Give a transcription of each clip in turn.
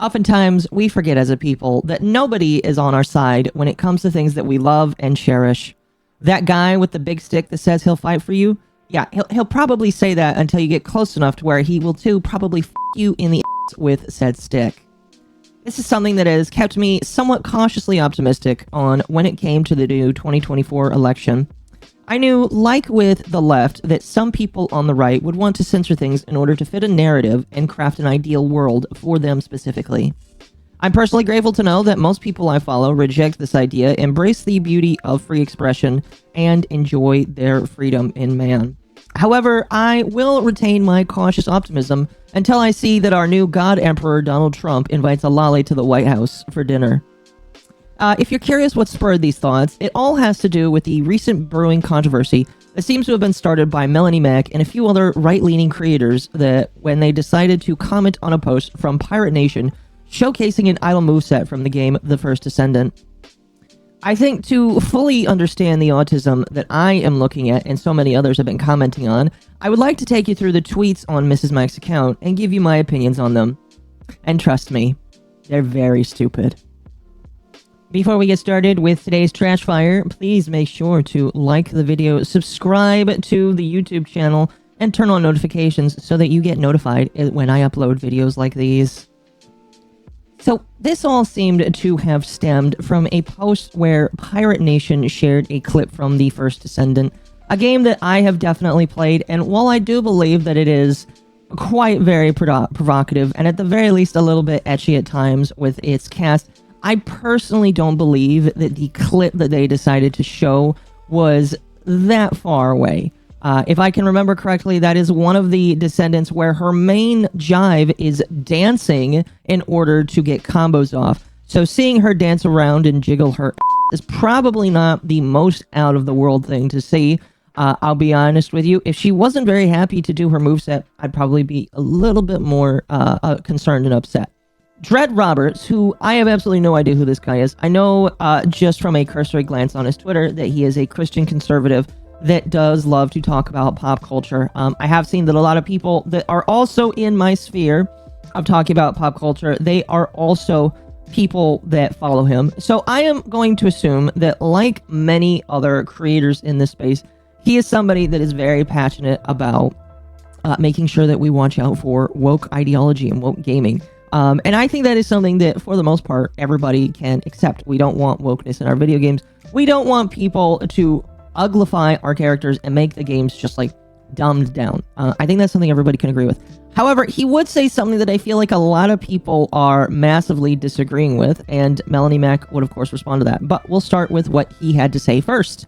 Oftentimes, we forget as a people that nobody is on our side when it comes to things that we love and cherish. That guy with the big stick that says he'll fight for you, yeah, he'll probably say that until you get close enough to where he will too probably f you in the ass with said stick. This is something that has kept me somewhat cautiously optimistic on when it came to the new 2024 election. I knew, like with the left, that some people on the right would want to censor things in order to fit a narrative and craft an ideal world for them specifically. I'm personally grateful to know that most people I follow reject this idea, embrace the beauty of free expression, and enjoy their freedom in man. However, I will retain my cautious optimism until I see that our new God Emperor Donald Trump invites a lolly to the White House for dinner. If you're curious what spurred these thoughts, it all has to do with the recent brewing controversy that seems to have been started by Melonie and a few other right-leaning creators that when they decided to comment on a post from Pirate Nation showcasing an idle moveset from the game The First Descendant. I think to fully understand the autism that I am looking at and so many others have been commenting on, I would like to take you through the tweets on Mrs. Mack's account and give you my opinions on them. And trust me, they're very stupid. Before we get started with today's trash fire, please make sure to like the video, subscribe to the YouTube channel, and turn on notifications so that you get notified when I upload videos like these. So, this all seemed to have stemmed from a post where Pirate Nation shared a clip from The First Descendant, a game that I have definitely played, and while I do believe that it is quite very provocative, and at the very least a little bit etchy at times with its cast, I personally don't believe that the clip that they decided to show was that far away. If I can remember correctly, that is one of the Descendants where her main jive is dancing in order to get combos off. So seeing her dance around and jiggle her is probably not the most out-of-the-world thing to see. I'll be honest with you, if she wasn't very happy to do her moveset, I'd probably be a little bit more concerned and upset. Dread Roberts, who I have absolutely no idea who this guy is. I know just from a cursory glance on his Twitter that he is a Christian conservative that does love to talk about pop culture. I have seen that a lot of people that are also in my sphere of talking about pop culture, they are also people that follow him. So I am going to assume that, like many other creators in this space, he is somebody that is very passionate about making sure that we watch out for woke ideology and woke gaming. And I think that is something that, for the most part, everybody can accept. We don't want wokeness in our video games. We don't want people to uglify our characters and make the games just, like, dumbed down. I think that's something everybody can agree with. However, he would say something that I feel like a lot of people are massively disagreeing with, and Melonie Mac would, of course, respond to that. But we'll start with what he had to say first.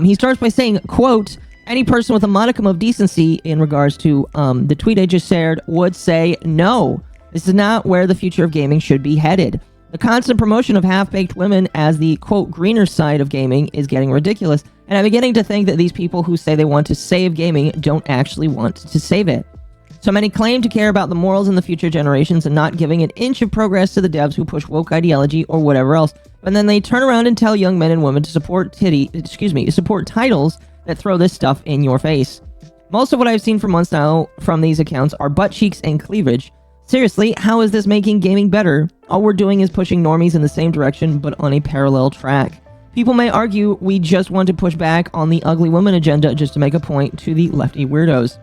He starts by saying, quote, "Any person with a modicum of decency in regards to the tweet I just shared would say no. This is not where the future of gaming should be headed. The constant promotion of half-baked women as the, quote, greener side of gaming is getting ridiculous, and I'm beginning to think that these people who say they want to save gaming don't actually want to save it. So many claim to care about the morals in the future generations and not giving an inch of progress to the devs who push woke ideology or whatever else, but then they turn around and tell young men and women to support titles that throw this stuff in your face. Most of what I've seen for months now from these accounts are butt cheeks and cleavage. Seriously, how is this making gaming better? All we're doing is pushing normies in the same direction, but on a parallel track. People may argue we just want to push back on the ugly woman agenda just to make a point to the lefty weirdos.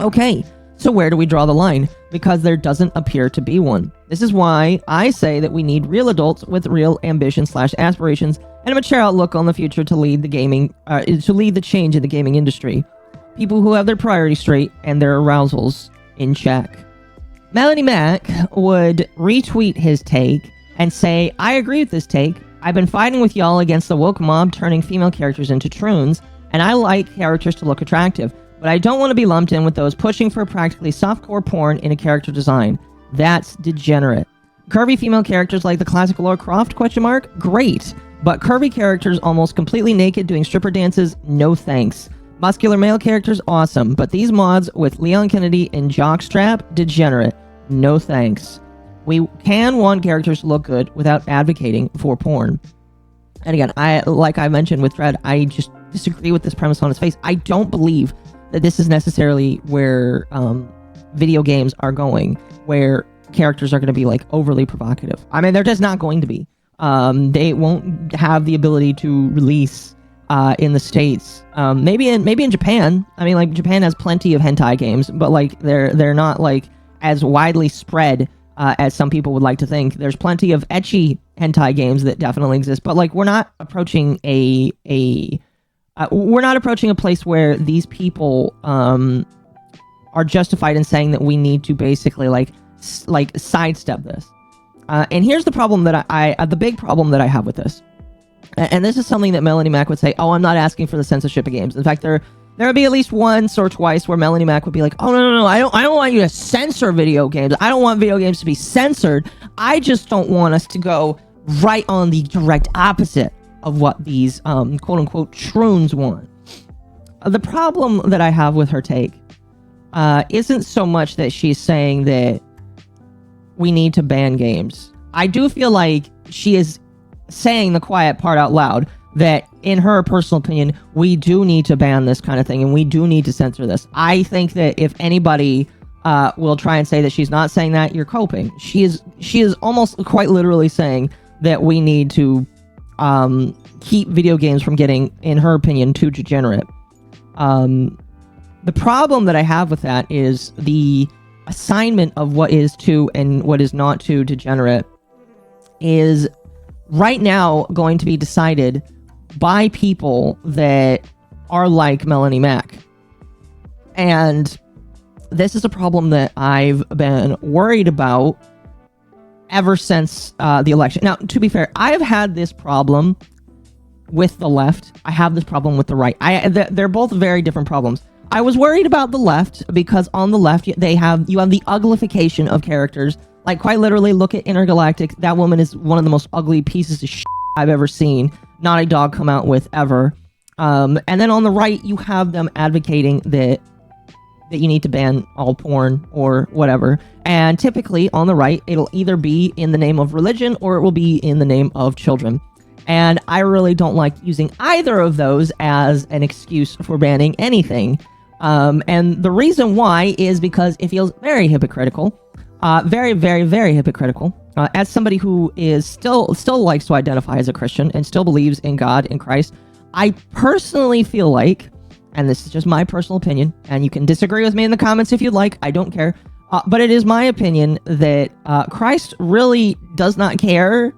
Okay, so where do we draw the line? Because there doesn't appear to be one. This is why I say that we need real adults with real ambition/aspirations and a mature outlook on the future to lead the change in the gaming industry. People who have their priorities straight and their arousals in check. Melonie Mac would retweet his take and say, "I agree with this take. I've been fighting with y'all against the woke mob turning female characters into troons, and I like characters to look attractive, but I don't want to be lumped in with those pushing for practically softcore porn in a character design. That's degenerate. Curvy female characters like the classic Lara Croft, ? Great. But curvy characters almost completely naked doing stripper dances? No thanks. Muscular male characters? Awesome. But these mods with Leon Kennedy and Jockstrap? Degenerate. No thanks. We can want characters to look good without advocating for porn." And again, like I mentioned with Dread, I just disagree with this premise on its face. I don't believe that this is necessarily where video games are going, where characters are going to be like overly provocative. I mean, they're just not going to be. They won't have the ability to release in the States. Maybe in Japan. I mean, like, Japan has plenty of hentai games, but like they're not like as widely spread as some people would like to think. There's plenty of ecchi hentai games that definitely exist, but like we're not approaching a place where these people are justified in saying that we need to basically like sidestep this. And here's the problem that the big problem that I have with this. And this is something that Melonie Mac would say, oh, I'm not asking for the censorship of games. In fact, there would be at least once or twice where Melonie Mac would be like, oh, no, I don't want you to censor video games. I don't want video games to be censored. I just don't want us to go right on the direct opposite of what these quote-unquote shroons want. The problem that I have with her take isn't so much that she's saying that we need to ban games. I do feel like she is saying the quiet part out loud, that in her personal opinion, we do need to ban this kind of thing and we do need to censor this. I think that if anybody will try and say that she's not saying that, you're coping. She is almost quite literally saying that we need to keep video games from getting, in her opinion, too degenerate. The problem that I have with that is the assignment of what is too and what is not too degenerate is right now going to be decided by people that are like Melonie Mac. And this is a problem that I've been worried about ever since the election. Now, to be fair, I've had this problem with the left. I have this problem with the right. They're both very different problems. I was worried about the left because on the left, you have the uglification of characters. Like, quite literally, look at Intergalactic. That woman is one of the most ugly pieces of shit I've ever seen. Not a dog come out with ever. And then on the right, you have them advocating that you need to ban all porn or whatever. And typically, on the right, it'll either be in the name of religion or it will be in the name of children. And I really don't like using either of those as an excuse for banning anything. And the reason why is because it feels very hypocritical. Very, very, very hypocritical. As somebody who is still likes to identify as a Christian and still believes in God and Christ, I personally feel like, and this is just my personal opinion, and you can disagree with me in the comments if you'd like, I don't care, but it is my opinion that Christ really does not care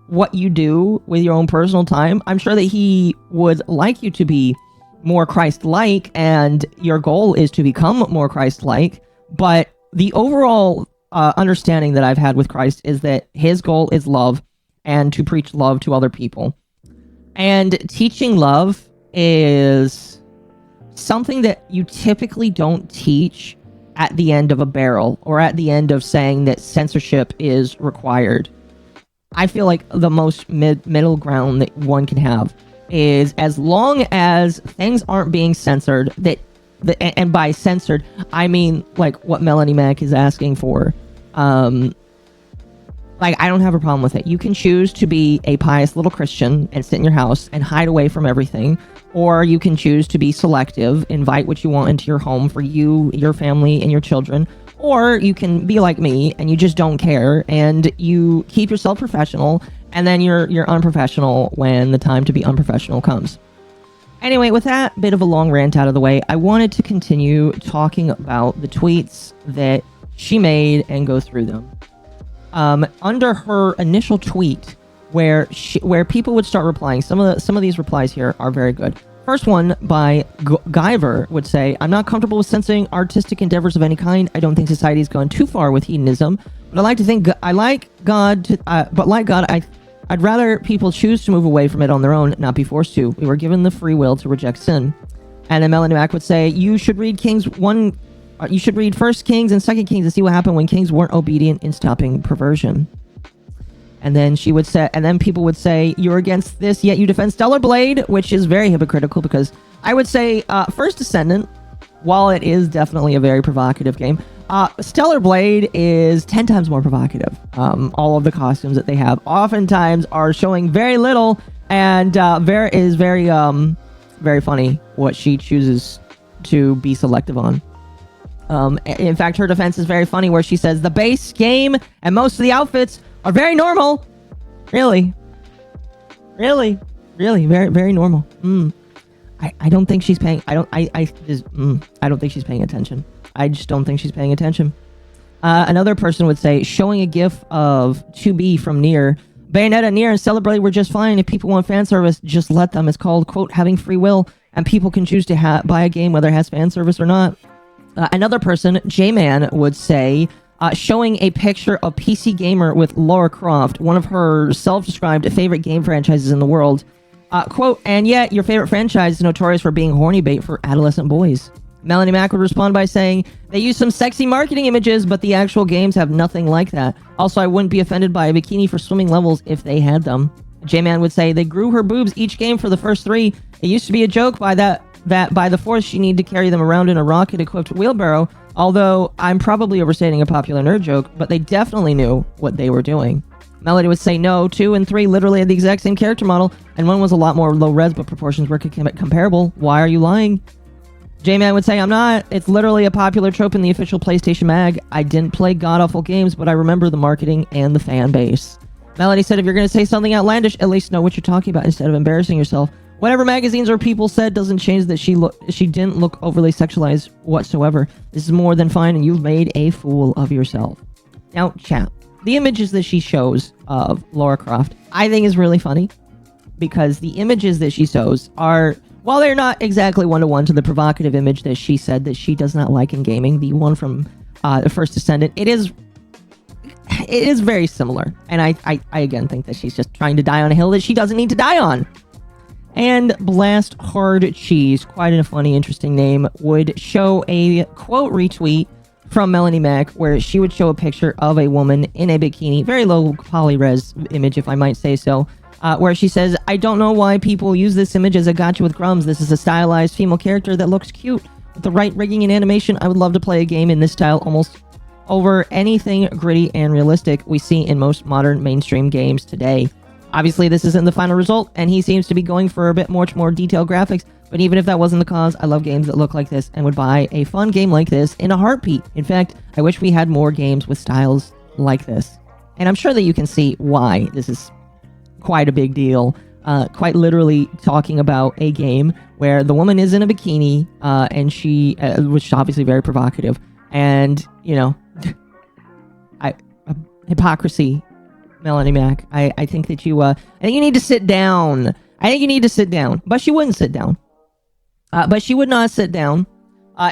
what you do with your own personal time. I'm sure that he would like you to be more Christ-like, and your goal is to become more Christ-like, but the overall understanding that I've had with Christ is that his goal is love and to preach love to other people. And teaching love is something that you typically don't teach at the end of a barrel or at the end of saying that censorship is required. I feel like the most middle ground that one can have is, as long as things aren't being censored, and by censored, I mean like what Melonie Mac is asking for. Like, I don't have a problem with it. You can choose to be a pious little Christian and sit in your house and hide away from everything, or you can choose to be selective, invite what you want into your home for you, your family, and your children, or you can be like me and you just don't care and you keep yourself professional, and then you're unprofessional when the time to be unprofessional comes. Anyway, with that bit of a long rant out of the way, I wanted to continue talking about the tweets that she made and go through them. Under her initial tweet, where people would start replying, some of these replies here are very good. First one by Guyver would say, "I'm not comfortable with censoring artistic endeavors of any kind. I don't think society's gone too far with hedonism, but I like to think I like God. But like God, I'd rather people choose to move away from it on their own, not be forced to. We were given the free will to reject sin." And then Melonie Mac would say, "You should read you should read 1 Kings and 2 Kings to see what happened when kings weren't obedient in stopping perversion." And then she would say, and then people would say, "You're against this, yet you defend Stellar Blade," which is very hypocritical, because I would say First Descendant, while it is definitely a very provocative game, Stellar Blade is 10 times more provocative. All of the costumes that they have oftentimes are showing very little, and very funny what she chooses to be selective on. In fact, her defense is very funny, where she says the base game and most of the outfits are very normal. Really, very, very normal. I don't think she's paying. I don't think she's paying attention. I just don't think she's paying attention. Another person would say, showing a gif of 2B from Nier. Bayonetta, Nier, and Celebrate were just fine. If people want fan service, just let them. It's called, quote, having free will, and people can choose to buy a game whether it has fan service or not. Another person, J-Man, would say, showing a picture of PC Gamer with Lara Croft, one of her self-described favorite game franchises in the world. Quote, and yet your favorite franchise is notorious for being horny bait for adolescent boys. Melonie Mac would respond by saying, they use some sexy marketing images, but the actual games have nothing like that. Also, I wouldn't be offended by a bikini for swimming levels if they had them. J-Man would say, they grew her boobs each game for the first 3. It used to be a joke that by the 4th she needed to carry them around in a rocket-equipped wheelbarrow, although I'm probably overstating a popular nerd joke, but they definitely knew what they were doing. Melody would say, no, 2 and 3 literally had the exact same character model, and one was a lot more low-res, but proportions were comparable. Why are you lying? J-Man would say, I'm not. It's literally a popular trope in the official PlayStation mag. I didn't play god-awful games, but I remember the marketing and the fan base. Melody said, if you're going to say something outlandish, at least know what you're talking about instead of embarrassing yourself. Whatever magazines or people said doesn't change that she didn't look overly sexualized whatsoever. This is more than fine, and you've made a fool of yourself. Now, chat. The images that she shows of Lara Croft, I think is really funny, because the images that she shows are, while they're not exactly one-to-one to the provocative image that she said that she does not like in gaming, the one from the first Descendant, it is very similar. And I again think that she's just trying to die on a hill that she doesn't need to die on. And Blast Hard Cheese, quite a funny, interesting name, would show a quote retweet from Melonie Mac, where she would show a picture of a woman in a bikini, very low poly-res image, if I might say so, where she says, I don't know why people use this image as a gotcha with crumbs. This is a stylized female character that looks cute. With the right rigging and animation, I would love to play a game in this style almost over anything gritty and realistic we see in most modern mainstream games today. Obviously, this isn't the final result, and he seems to be going for a bit much more detailed graphics, but even if that wasn't the cause, I love games that look like this and would buy a fun game like this in a heartbeat. In fact, I wish we had more games with styles like this. And I'm sure that you can see why this is quite a big deal. Quite literally talking about a game where the woman is in a bikini, and she, which is obviously very provocative, and, you know, hypocrisy. Melonie Mac, I think that I think you need to sit down. But she wouldn't sit down. But she would not sit down.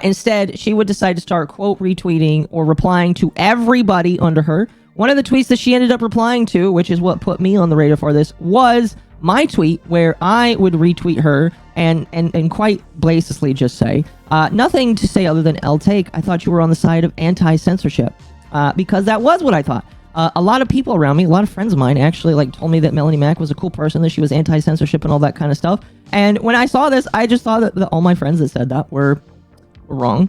Instead, she would decide to start quote retweeting or replying to everybody under her. One of the tweets that she ended up replying to, which is what put me on the radar for this, was my tweet where I would retweet her and quite blatantly just say, nothing to say other than L take. I thought you were on the side of anti-censorship. Because that was what I thought. A lot of people around me, a lot of friends of mine actually told me that Melonie Mac was a cool person, that she was anti-censorship and all that kind of stuff. And when I saw this, I just thought that all my friends that said that were wrong.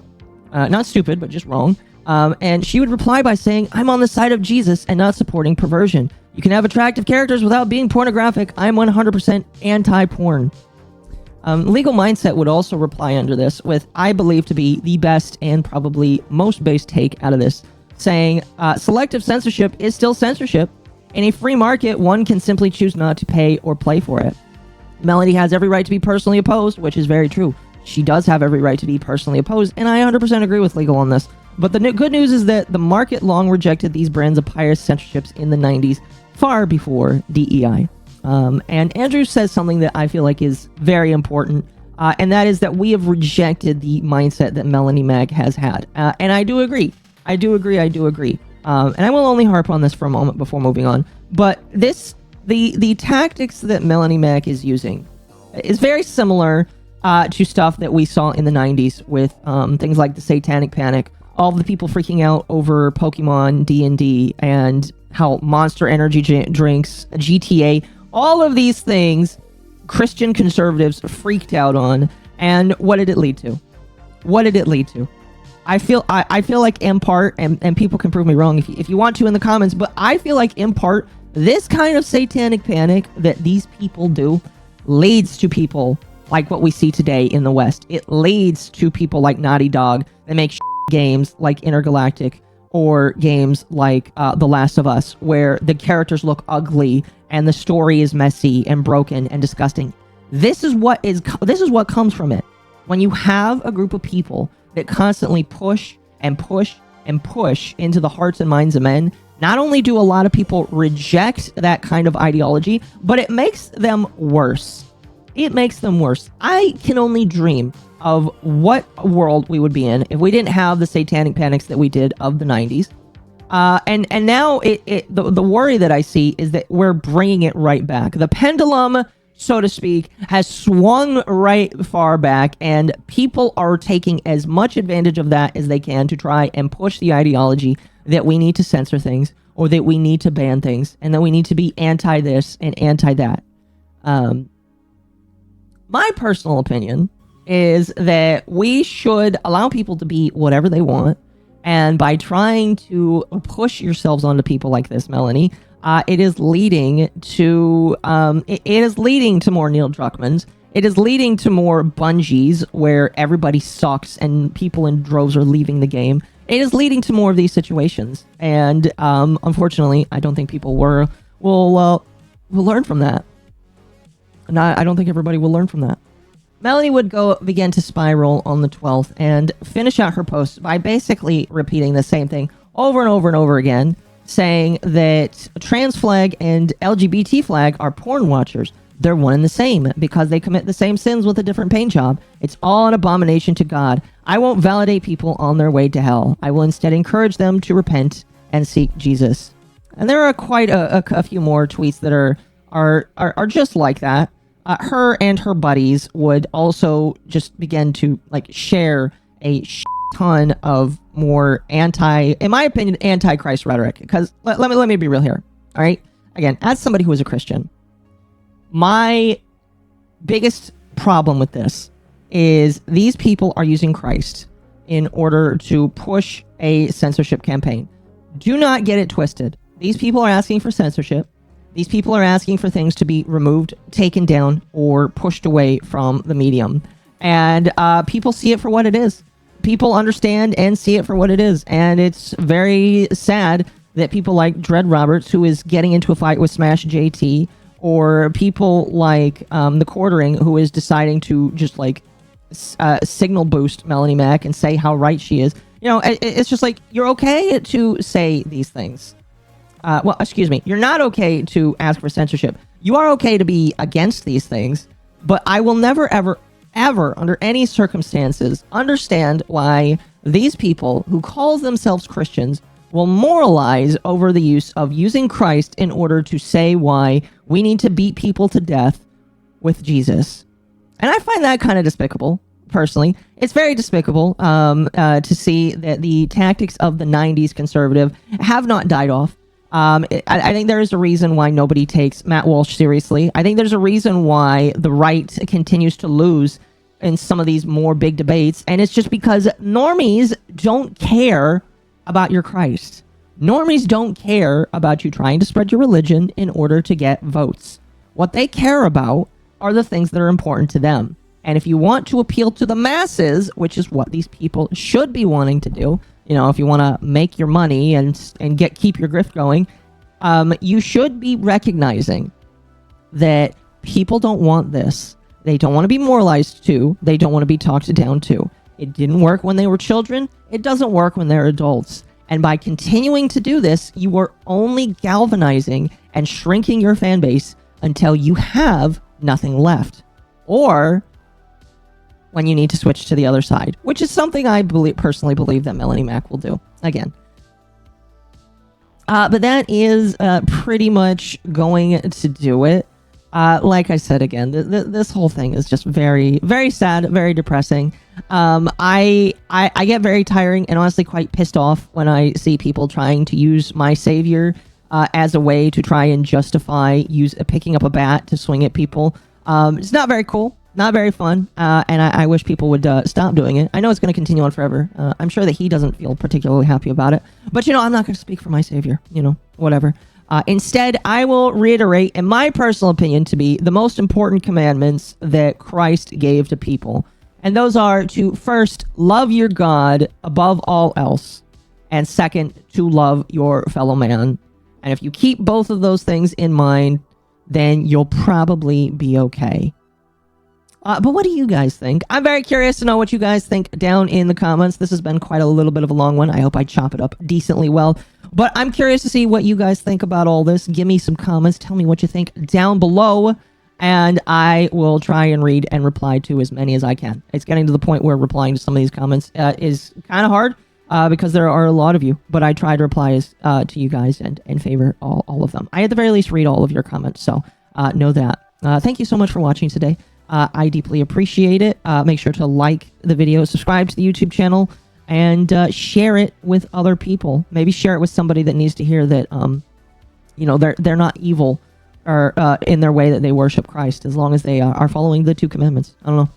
Not stupid, but just wrong. And she would reply by saying, I'm on the side of Jesus and not supporting perversion. You can have attractive characters without being pornographic. I'm 100% anti-porn. Legal Mindset would also reply under this with, I believe to be the best and probably most base take out of this, saying, selective censorship is still censorship. In a free market, one can simply choose not to pay or play for it. Melody has every right to be personally opposed, which is very true. She does have every right to be personally opposed, and I 100% agree with Legal on this. But the good news is that the market long rejected these brands of pious censorships in the 90s, far before DEI. And Andrew says something that I feel like is very important, and that is that we have rejected the mindset that Melonie Mac has had. And I do agree. I do agree. And I will only harp on this for a moment before moving on. But the tactics that Melonie Mac is using is very similar to stuff that we saw in the 90s with things like the Satanic Panic, all of the people freaking out over Pokemon, D&D, and how Monster Energy drinks, GTA, all of these things Christian conservatives freaked out on. And what did it lead to? I feel like in part, and people can prove me wrong if you want to in the comments, but I feel like in part, this kind of satanic panic that these people do leads to people like what we see today in the West. It leads to people like Naughty Dog that make games like Intergalactic or games like The Last of Us, where the characters look ugly and the story is messy and broken and disgusting. This is what comes from it. When you have a group of people that constantly push and push and push into the hearts and minds of men, not only do a lot of people reject that kind of ideology, but it makes them worse. It makes them worse. I can only dream of what world we would be in if we didn't have the satanic panics that we did of the 90s. And now the worry that I see is that we're bringing it right back. The pendulum, so to speak, has swung right far back, and people are taking as much advantage of that as they can to try and push the ideology that we need to censor things, or that we need to ban things, and that we need to be anti this and anti that. My personal opinion is that we should allow people to be whatever they want, and by trying to push yourselves onto people like this, Melonie, it is leading to it is leading to more Neil Druckmanns. It is leading to more Bungies, where everybody sucks and people in droves are leaving the game. It is leading to more of these situations, and unfortunately, I don't think people will learn from that. And I don't think everybody will learn from that. Melonie would begin to spiral on the 12th and finish out her post by basically repeating the same thing over and over and over again, saying that trans flag and LGBT flag are porn watchers. They're one and the same because they commit the same sins with a different paint job. It's all an abomination to God. I won't validate people on their way to hell. I will instead encourage them to repent and seek Jesus. And there are quite a few more tweets that are just like that. Her and her buddies would also just begin to share a ton of more in my opinion, anti-Christ rhetoric. Because let me be real here. All right. Again, as somebody who is a Christian, my biggest problem with this is these people are using Christ in order to push a censorship campaign. Do not get it twisted. These people are asking for censorship. These people are asking for things to be removed, taken down, or pushed away from the medium. And people see it for what it is. People understand and see it for what it is. And it's very sad that people like Dread Roberts, who is getting into a fight with Smash JT, or people like the Quartering, who is deciding to just signal boost Melonie Mac and say how right she is. It's just you're okay to say these things. You're not okay to ask for censorship. You are okay to be against these things, but I will never, ever, ever, under any circumstances, understand why these people who call themselves Christians will moralize over the use of using Christ in order to say why we need to beat people to death with Jesus. And I find that kind of despicable, personally. It's very despicable to see that the tactics of the 90s conservative have not died off. I think there is a reason why nobody takes Matt Walsh seriously. I think there's a reason why the right continues to lose in some of these more big debates, and it's just because normies don't care about your Christ. Normies don't care about you trying to spread your religion in order to get votes. What they care about are the things that are important to them. And if you want to appeal to the masses, which is what these people should be wanting to do, if you want to make your money and keep your grift going, you should be recognizing that people don't want this. They don't want to be moralized to. They don't want to be talked down to. It didn't work when they were children. It doesn't work when they're adults. And by continuing to do this, you are only galvanizing and shrinking your fan base until you have nothing left. Or when you need to switch to the other side, which is something I personally believe that Melonie Mac will do. Again. But that is pretty much going to do it. Like I said, again, this whole thing is just very, very sad, very depressing. I get very tiring and honestly quite pissed off when I see people trying to use my savior as a way to try and justify picking up a bat to swing at people. It's not very cool. Not very fun, and I wish people would stop doing it. I know it's going to continue on forever. I'm sure that he doesn't feel particularly happy about it. But, I'm not going to speak for my savior. Whatever. Instead, I will reiterate, in my personal opinion, to be the most important commandments that Christ gave to people. And those are to first, love your God above all else. And second, to love your fellow man. And if you keep both of those things in mind, then you'll probably be okay. But what do you guys think? I'm very curious to know what you guys think down in the comments. This has been quite a little bit of a long one. I hope I chop it up decently well. But I'm curious to see what you guys think about all this. Give me some comments. Tell me what you think down below. And I will try and read and reply to as many as I can. It's getting to the point where replying to some of these comments is kind of hard because there are a lot of you. But I try to reply to you guys and favor all of them. I at the very least read all of your comments. So know that. Thank you so much for watching today. I deeply appreciate it. Make sure to like the video, subscribe to the YouTube channel, and share it with other people. Maybe share it with somebody that needs to hear that, you know, they're not evil or in their way that they worship Christ, as long as they are following the 2 commandments. I don't know.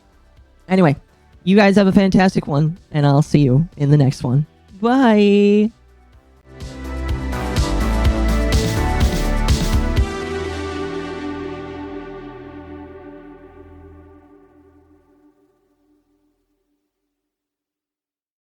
Anyway, you guys have a fantastic one, and I'll see you in the next one. Bye!